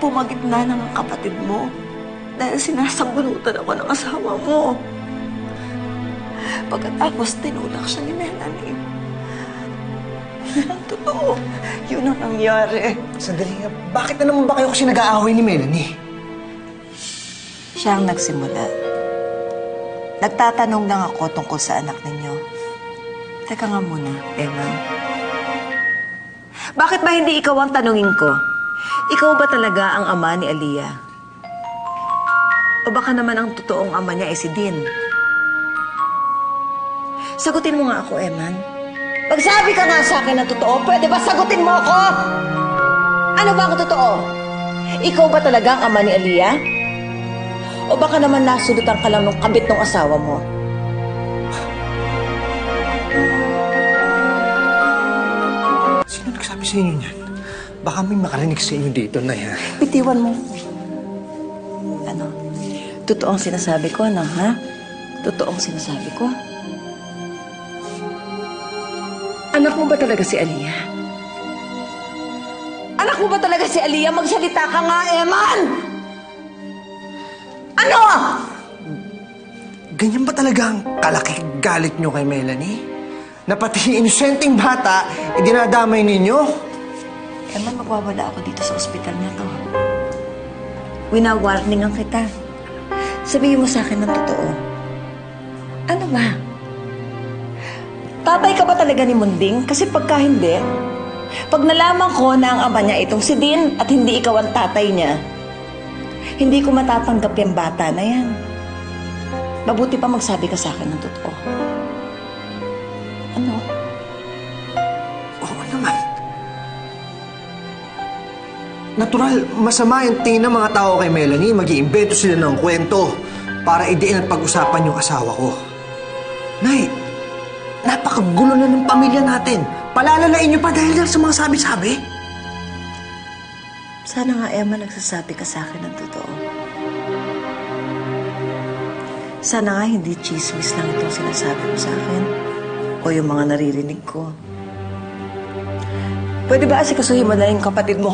pumagitna ng kapatid mo dahil sinasabunutan ako ng asawa mo. Pagkatapos, tinulak siya ni Melanie. Yun ang totoo. Yun ang nangyari. Sandali nga, bakit na naman ba kayo kasi nag-aaway ni Melanie? Siya ang nagsimula. Nagtatanong lang ako tungkol sa anak ninyo. Teka nga muna, Emma. Bakit ba hindi ikaw ang tanungin ko? Ikaw ba talaga ang ama ni Aliyah? O baka naman ang totoong ama niya ay si Dean? Sagutin mo nga ako, Eman. Magsabi ka nga sa akin ng totoo. Pwede ba sagutin mo ako? Ano ba ang totoo? Ikaw ba talaga ang ama ni Aliyah? O baka naman nasulutan ka lang ng kabit ng asawa mo? Sino nagsabi sa inyo niyan? Baka may makarinig sa inyo dito, Nay, ha? Bitiwan mo. Ano? Totoong sinasabi ko, ano, ha? Totoong sinasabi ko? Anak mo ba talaga si Aliyah? Anak mo ba talaga si Aliyah? Magsalita ka nga, Eman! Ano? Ganyan ba talaga ang kalaki galit nyo kay Melanie? Na pati inosenteng bata, dinadamay ninyo? Eman, magwawala ako dito sa ospital na to. Wina-warningan kita. Sabihin mo sa akin ng totoo. Ano ba? Tatay ka ba talaga ni Munding? Kasi pagka hindi, pag nalaman ko na ang ama niya itong si Dean at hindi ikaw ang tatay niya, hindi ko matatanggap yung bata na yan. Mabuti pa magsabi ka sa akin ng totoo. Ano? Oo naman. Natural, masama yung tingin ng mga tao kay Melanie. Mag-iimbento sila ng kwento para idiin at pag-usapan yung asawa ko. Nay, napakagulo na ng pamilya natin. Palalalain niyo pa dahil sa mga sabi-sabi. Sana nga, Emma, nagsasabi ka sa akin ng totoo. Sana nga hindi chismis lang itong sinasabi mo sa akin o yung mga naririnig ko. Pwede ba asikasuhin mo na yung kapatid mo?